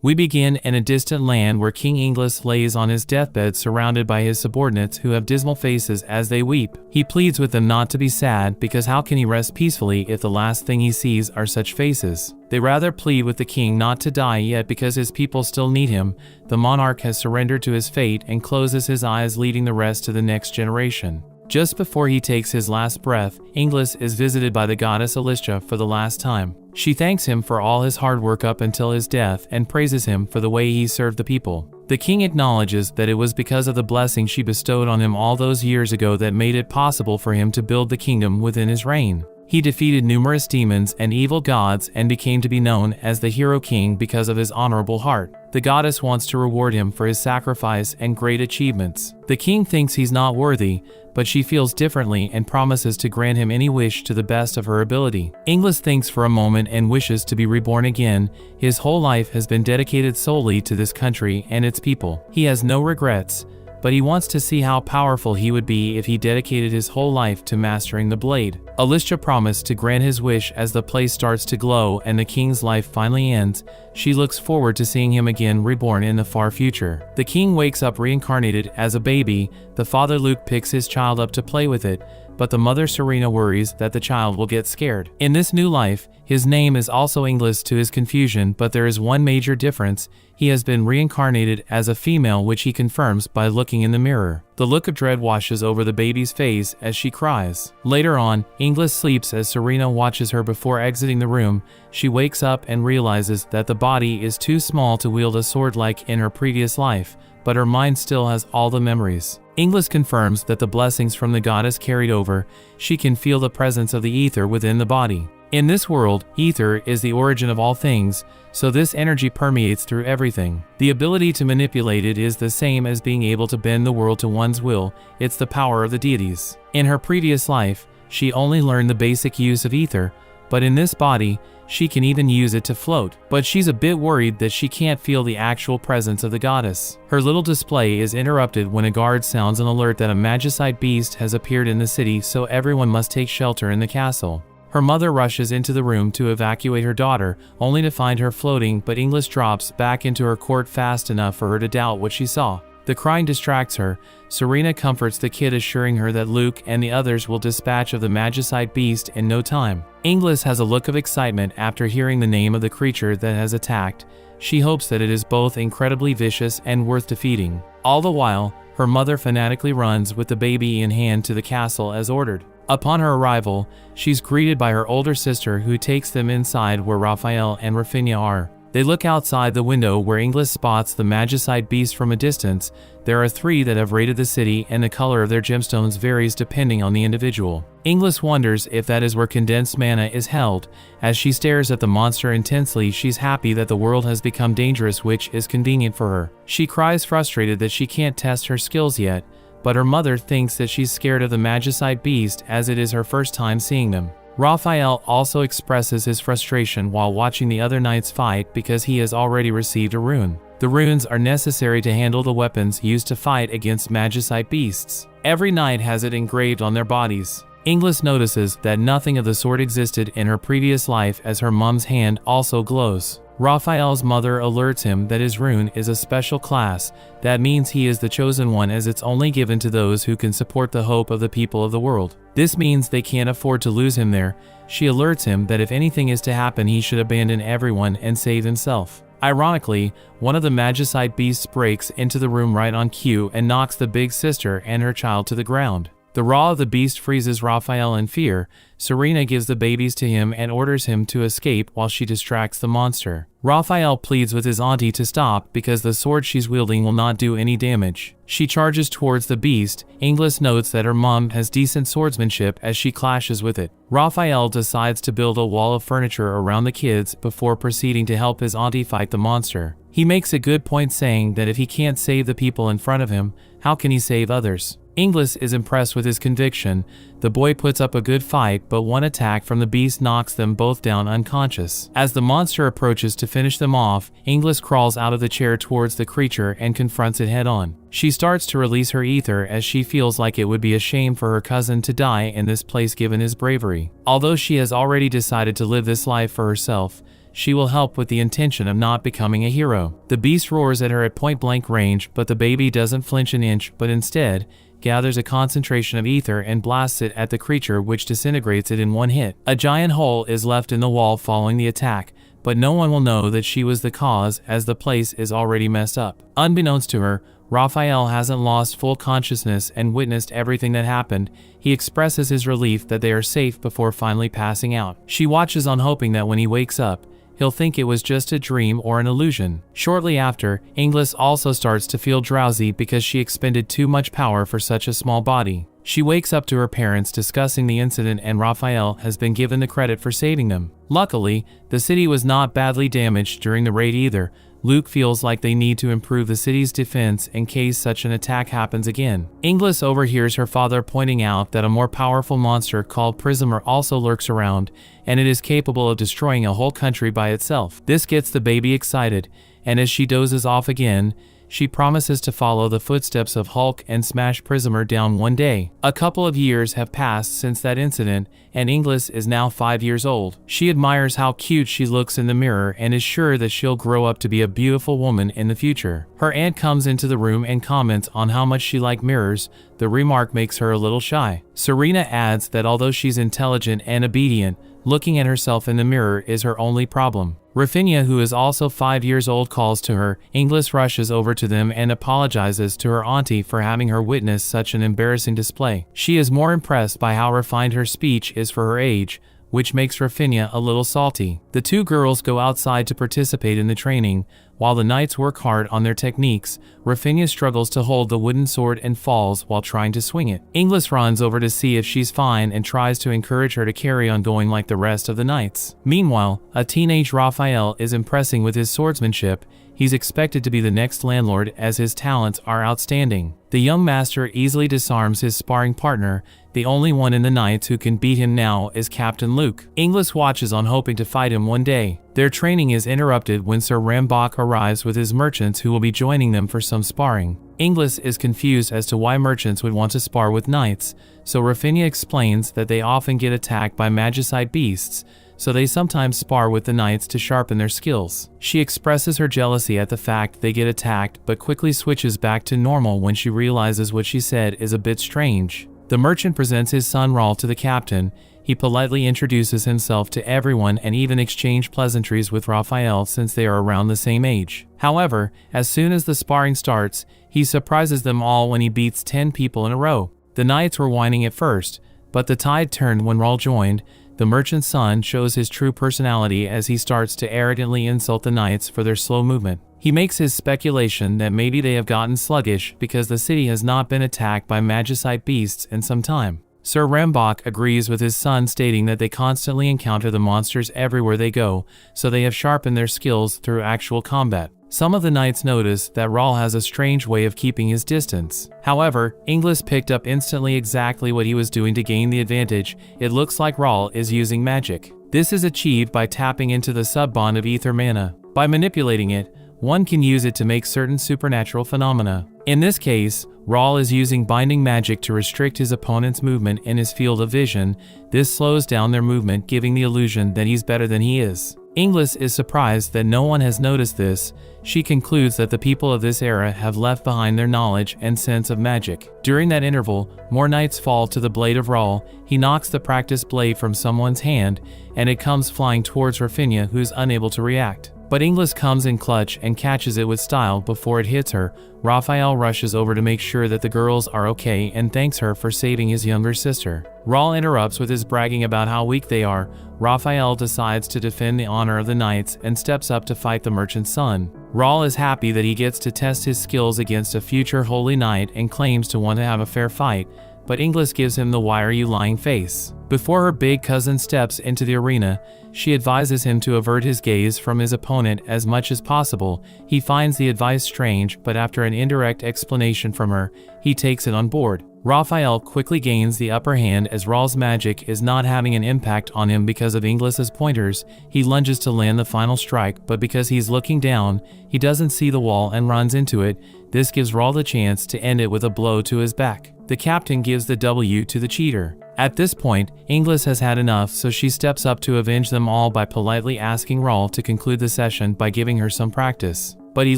We begin in a distant land where King Inglis lays on his deathbed surrounded by his subordinates who have dismal faces as they weep. He pleads with them not to be sad because how can he rest peacefully if the last thing he sees are such faces? They rather plead with the king not to die yet because his people still need him. The monarch has surrendered to his fate and closes his eyes, leading the rest to the next generation. Just before he takes his last breath, Inglis is visited by the goddess Alicia for the last time. She thanks him for all his hard work up until his death and praises him for the way he served the people. The king acknowledges that it was because of the blessing she bestowed on him all those years ago that made it possible for him to build the kingdom within his reign. He defeated numerous demons and evil gods and became to be known as the Hero King because of his honorable heart. The goddess wants to reward him for his sacrifice and great achievements. The king thinks he's not worthy, but she feels differently and promises to grant him any wish to the best of her ability. Inglis thinks for a moment and wishes to be reborn again. His whole life has been dedicated solely to this country and its people. He has no regrets, but he wants to see how powerful he would be if he dedicated his whole life to mastering the blade. Alicia promised to grant his wish as the place starts to glow and the king's life finally ends. She looks forward to seeing him again reborn in the far future. The king wakes up reincarnated as a baby. The father Luke picks his child up to play with it, but the mother Serena worries that the child will get scared. In this new life, his name is also Inglis to his confusion, but there is one major difference. He has been reincarnated as a female, which he confirms by looking in the mirror. The look of dread washes over the baby's face as she cries. Later on, Inglis sleeps as Serena watches her before exiting the room. She wakes up and realizes that the body is too small to wield a sword like in her previous life, but her mind still has all the memories. Inglis confirms that the blessings from the goddess carried over. She can feel the presence of the ether within the body. In this world, ether is the origin of all things, so this energy permeates through everything. The ability to manipulate it is the same as being able to bend the world to one's will. It's the power of the deities. In her previous life, she only learned the basic use of ether, but in this body, she can even use it to float. But she's a bit worried that she can't feel the actual presence of the goddess. Her little display is interrupted when a guard sounds an alert that a magicite beast has appeared in the city, so everyone must take shelter in the castle. Her mother rushes into the room to evacuate her daughter, only to find her floating, but Inglis drops back into her court fast enough for her to doubt what she saw. The crying distracts her. Serena comforts the kid, assuring her that Luke and the others will dispatch of the magicite beast in no time. Inglis has a look of excitement after hearing the name of the creature that has attacked. She hopes that it is both incredibly vicious and worth defeating. All the while, her mother fanatically runs with the baby in hand to the castle as ordered. Upon her arrival, she's greeted by her older sister who takes them inside where Raphael and Rafinha are. They look outside the window where Inglis spots the magicite beast from a distance. There are 3 that have raided the city and the color of their gemstones varies depending on the individual. Inglis wonders if that is where condensed mana is held. As she stares at the monster intensely, she's happy that the world has become dangerous, which is convenient for her. She cries frustrated that she can't test her skills yet, but her mother thinks that she's scared of the magicite beast as it is her first time seeing them. Raphael also expresses his frustration while watching the other knights fight because he has already received a rune. The runes are necessary to handle the weapons used to fight against magicite beasts. Every knight has it engraved on their bodies. Inglis notices that nothing of the sort existed in her previous life as her mom's hand also glows. Raphael's mother alerts him that his rune is a special class. That means he is the chosen one, as it's only given to those who can support the hope of the people of the world. This means they can't afford to lose him there. She alerts him that if anything is to happen, he should abandon everyone and save himself. Ironically, one of the magicite beasts breaks into the room right on cue and knocks the big sister and her child to the ground. The roar of the beast freezes Raphael in fear. Serena gives the babies to him and orders him to escape while she distracts the monster. Raphael pleads with his auntie to stop because the sword she's wielding will not do any damage. She charges towards the beast. Inglis notes that her mom has decent swordsmanship as she clashes with it. Raphael decides to build a wall of furniture around the kids before proceeding to help his auntie fight the monster. He makes a good point, saying that if he can't save the people in front of him, how can he save others? Inglis is impressed with his conviction. The boy puts up a good fight, but one attack from the beast knocks them both down unconscious. As the monster approaches to finish them off, Inglis crawls out of the chair towards the creature and confronts it head-on. She starts to release her ether as she feels like it would be a shame for her cousin to die in this place given his bravery. Although she has already decided to live this life for herself, she will help with the intention of not becoming a hero. The beast roars at her at point-blank range, but the baby doesn't flinch an inch, but instead gathers a concentration of ether and blasts it at the creature, which disintegrates it in one hit. A giant hole is left in the wall following the attack, but no one will know that she was the cause, as the place is already messed up. Unbeknownst to her, Raphael hasn't lost full consciousness and witnessed everything that happened. He expresses his relief that they are safe before finally passing out. She watches on, hoping that when he wakes up, he'll think it was just a dream or an illusion. Shortly after, Inglis also starts to feel drowsy because she expended too much power for such a small body. She wakes up to her parents discussing the incident, and Raphael has been given the credit for saving them. Luckily, the city was not badly damaged during the raid either. Luke feels like they need to improve the city's defense in case such an attack happens again. Inglis overhears her father pointing out that a more powerful monster called Prismer also lurks around, and it is capable of destroying a whole country by itself. This gets the baby excited, and as she dozes off again, she promises to follow the footsteps of Hulk and smash Prismer down one day. A couple of years have passed since that incident, and Inglis is now 5 years old. She admires how cute she looks in the mirror and is sure that she'll grow up to be a beautiful woman in the future. Her aunt comes into the room and comments on how much she likes mirrors. The remark makes her a little shy. Serena adds that although she's intelligent and obedient, looking at herself in the mirror is her only problem. Rafinha, who is also 5 years old, calls to her. Inglis rushes over to them and apologizes to her auntie for having her witness such an embarrassing display. She is more impressed by how refined her speech is for her age, which makes Rafinha a little salty. The two girls go outside to participate in the training. While the knights work hard on their techniques, Rafinha struggles to hold the wooden sword and falls while trying to swing it. Inglis runs over to see if she's fine and tries to encourage her to carry on going like the rest of the knights. Meanwhile, a teenage Raphael is impressing with his swordsmanship. He's expected to be the next landlord as his talents are outstanding. The young master easily disarms his sparring partner. The only one in the knights who can beat him now is Captain Luke. Inglis watches on, hoping to fight him one day. Their training is interrupted when Sir Rambach arrives with his merchants, who will be joining them for some sparring. Inglis is confused as to why merchants would want to spar with knights, so Rafinha explains that they often get attacked by magicite beasts, so they sometimes spar with the knights to sharpen their skills. She expresses her jealousy at the fact they get attacked, but quickly switches back to normal when she realizes what she said is a bit strange. The merchant presents his son Raul to the captain. He politely introduces himself to everyone and even exchanges pleasantries with Raphael since they are around the same age. However, as soon as the sparring starts, he surprises them all when he beats 10 people in a row. The knights were whining at first, but the tide turned when Raul joined. The merchant's son shows his true personality as he starts to arrogantly insult the knights for their slow movement. He makes his speculation that maybe they have gotten sluggish because the city has not been attacked by magicite beasts in some time. Sir Rambach agrees with his son, stating that they constantly encounter the monsters everywhere they go, so they have sharpened their skills through actual combat. Some of the knights notice that Raul has a strange way of keeping his distance. However, Inglis picked up instantly exactly what he was doing to gain the advantage. It looks like Raul is using magic. This is achieved by tapping into the sub-bond of ether mana. By manipulating it, one can use it to make certain supernatural phenomena. In this case, Raul is using binding magic to restrict his opponent's movement in his field of vision. This slows down their movement, giving the illusion that he's better than he is. Inglis is surprised that no one has noticed this. She concludes that the people of this era have left behind their knowledge and sense of magic. During that interval, more knights fall to the blade of Raul. He knocks the practiced blade from someone's hand, and it comes flying towards Rafinha, who's unable to react. But Inglis comes in clutch and catches it with style before it hits her. Raphael rushes over to make sure that the girls are okay and thanks her for saving his younger sister. Raul interrupts with his bragging about how weak they are. Raphael decides to defend the honor of the knights and steps up to fight the merchant's son. Raul is happy that he gets to test his skills against a future holy knight and claims to want to have a fair fight, but Inglis gives him the "why are you lying" face. Before her big cousin steps into the arena, she advises him to avert his gaze from his opponent as much as possible. He finds the advice strange, but after an indirect explanation from her, he takes it on board. Raphael quickly gains the upper hand as Raul's magic is not having an impact on him because of Inglis's pointers. He lunges to land the final strike, but because he's looking down, he doesn't see the wall and runs into it. This gives Raul the chance to end it with a blow to his back. The captain gives the W to the cheater. At this point, Inglis has had enough, so she steps up to avenge them all by politely asking Rawl to conclude the session by giving her some practice. But he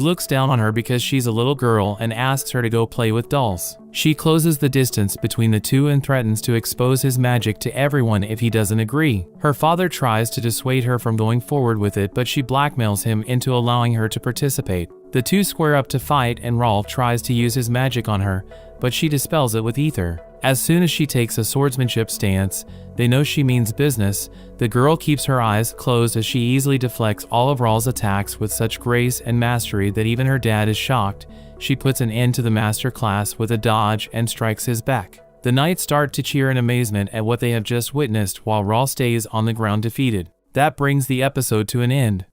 looks down on her because she's a little girl and asks her to go play with dolls. She closes the distance between the two and threatens to expose his magic to everyone if he doesn't agree. Her father tries to dissuade her from going forward with it, but she blackmails him into allowing her to participate. The two square up to fight and Rolf tries to use his magic on her, but she dispels it with ether. As soon as she takes a swordsmanship stance, they know she means business. The girl keeps her eyes closed as she easily deflects all of Rawl's attacks with such grace and mastery that even her dad is shocked. She puts an end to the master class with a dodge and strikes his back. The knights start to cheer in amazement at what they have just witnessed while Rawl stays on the ground defeated. That brings the episode to an end.